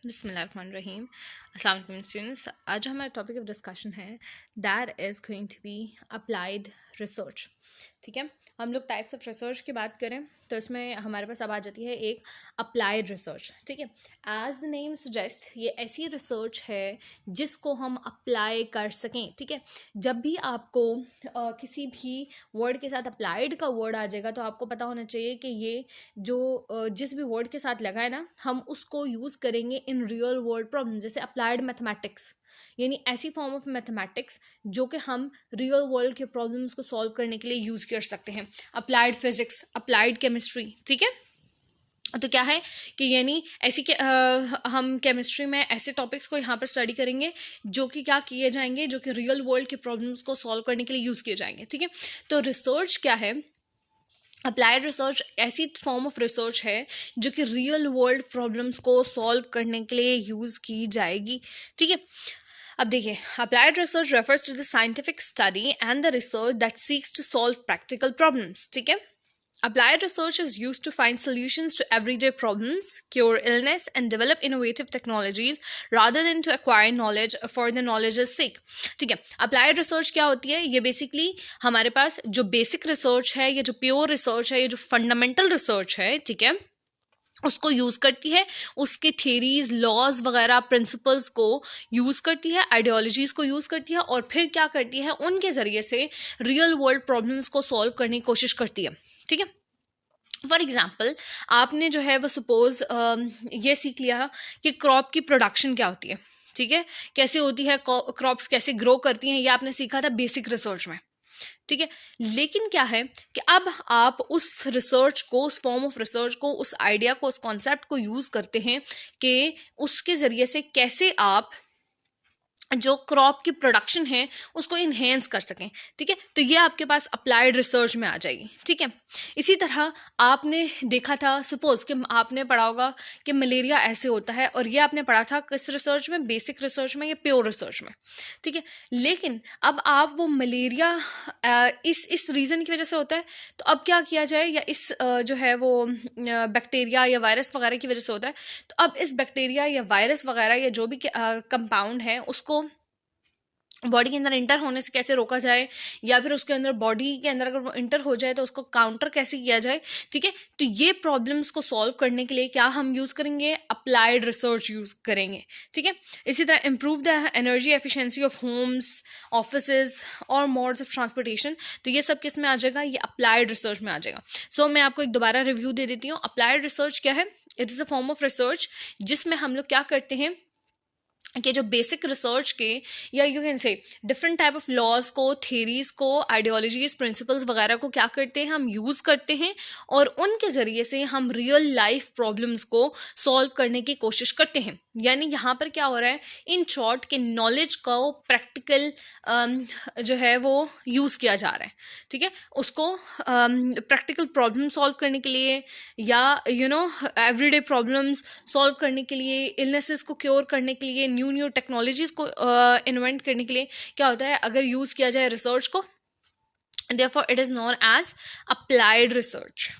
बिस्मिल्लाहिर्रहमानिर्रहीम। अस्सलाम वालेकुम स्टूडेंट्स। आज हमारा टॉपिक ऑफ डिस्कशन है that is going to be applied research. ठीक है, हम लोग टाइप्स ऑफ रिसर्च की बात करें तो इसमें हमारे पास अब आ जाती है एक अप्लाइड रिसर्च। ठीक है, एज द नेम सजेस्ट ये ऐसी रिसर्च है जिसको हम अप्लाई कर सकें। ठीक है, जब भी आपको किसी भी वर्ड के साथ अप्लाइड का वर्ड आ जाएगा तो आपको पता होना चाहिए कि ये जो जिस भी वर्ड के साथ लगा है ना, हम उसको यूज़ करेंगे इन रियल वर्ल्ड प्रॉब्लम। जैसे अप्लाइड मैथमेटिक्स, यानी ऐसी फॉर्म ऑफ मैथमेटिक्स जो कि हम रियल वर्ल्ड के प्रॉब्लम्स को सॉल्व करने के लिए यूज़ कर सकते हैं। Applied physics, applied chemistry. ठीक है, तो क्या है कि यानी ऐसी के हम केमिस्ट्री में ऐसे टॉपिक्स को यहाँ पर स्टडी करेंगे जो कि क्या किए जाएंगे, जो कि रियल वर्ल्ड के प्रॉब्लम्स को सॉल्व करने के लिए यूज़ किए जाएंगे। ठीक है, तो रिसर्च क्या है? अप्लाइड रिसर्च ऐसी फॉर्म ऑफ रिसर्च है जो कि रियल वर्ल्ड प्रॉब्लम्स को सॉल्व करने के लिए यूज़ की जाएगी। ठीक है, अब देखिए, applied research refers to the scientific study and the research that seeks to solve practical problems. ठीक है, applied research is used to find solutions to everyday problems, cure illness, and develop innovative technologies rather than to acquire knowledge for the knowledge's sake. ठीक है, applied research क्या होती है? ये basically हमारे पास जो बेसिक रिसर्च है, ये जो प्योर रिसर्च है, ये जो फंडामेंटल रिसर्च है, ठीक है, उसको यूज़ करती है, उसके थेरीज, लॉज वगैरह, प्रिंसिपल्स को यूज़ करती है, आइडियोलॉजीज़ को यूज़ करती है, और फिर क्या करती है, उनके ज़रिए से रियल वर्ल्ड प्रॉब्लम्स को सॉल्व करने की कोशिश करती है। ठीक है, फॉर एग्जाम्पल आपने जो है वो सपोज ये सीख लिया कि क्रॉप की प्रोडक्शन क्या होती है। ठीक है, कैसे होती है, क्रॉप्स कैसे ग्रो करती हैं, ये आपने सीखा था बेसिक रिसर्च में। ठीक है, लेकिन क्या है कि अब आप उस रिसर्च को, उस फॉर्म ऑफ रिसर्च को, उस आइडिया को, उस कॉन्सेप्ट को यूज़ करते हैं कि उसके ज़रिए से कैसे आप जो क्रॉप की प्रोडक्शन है उसको इन्हेंस कर सकें। ठीक है, तो ये आपके पास अप्लाइड रिसर्च में आ जाएगी। ठीक है, इसी तरह आपने देखा था, सपोज कि आपने पढ़ा होगा कि मलेरिया ऐसे होता है, और ये आपने पढ़ा था किस रिसर्च में? बेसिक रिसर्च में या प्योर रिसर्च में। ठीक है, लेकिन अब आप वो मलेरिया इस रीज़न की वजह से होता है, तो अब क्या किया जाए, या इस जो है वो बैक्टीरिया या वायरस वगैरह की वजह से होता है, तो अब इस बैक्टीरिया या वायरस वगैरह या जो भी कंपाउंड है उसको बॉडी के अंदर इंटर होने से कैसे रोका जाए, या फिर उसके अंदर, बॉडी के अंदर अगर वो इंटर हो जाए तो उसको काउंटर कैसे किया जाए। ठीक है, तो ये प्रॉब्लम्स को सॉल्व करने के लिए क्या हम यूज़ करेंगे? अप्लाइड रिसर्च यूज़ करेंगे। ठीक है, इसी तरह improve the energy efficiency of homes, offices और मोड्स ऑफ ट्रांसपोर्टेशन, तो ये सब किस में आ जाएगा? ये अप्लाइड रिसर्च में आ जाएगा। सो मैं आपको एक दोबारा रिव्यू दे देती हूँ। अप्लाइड रिसर्च क्या है? It is a form of research जिसमें हम लोग क्या करते हैं कि जो बेसिक रिसर्च के, या you can say different type of laws को, थेरीज को, आइडियोलॉजीज, प्रिंसिपल्स वगैरह को क्या करते हैं, हम यूज़ करते हैं, और उनके ज़रिए से हम रियल लाइफ प्रॉब्लम्स को सॉल्व करने की कोशिश करते हैं। यानी यहाँ पर क्या हो रहा है, इन शॉर्ट के नॉलेज को प्रैक्टिकल जो है वो यूज़ किया जा रहा है। ठीक है, उसको प्रैक्टिकल प्रॉब्लम सॉल्व करने के लिए, या एवरीडे प्रॉब्लम्स सॉल्व करने के लिए, इलनेसेस को क्योर करने के लिए, न्यू टेक्नोलॉजीज को इन्वेंट करने के लिए क्या होता है, अगर यूज़ किया जाए रिसर्च को, therefore it is known as applied research.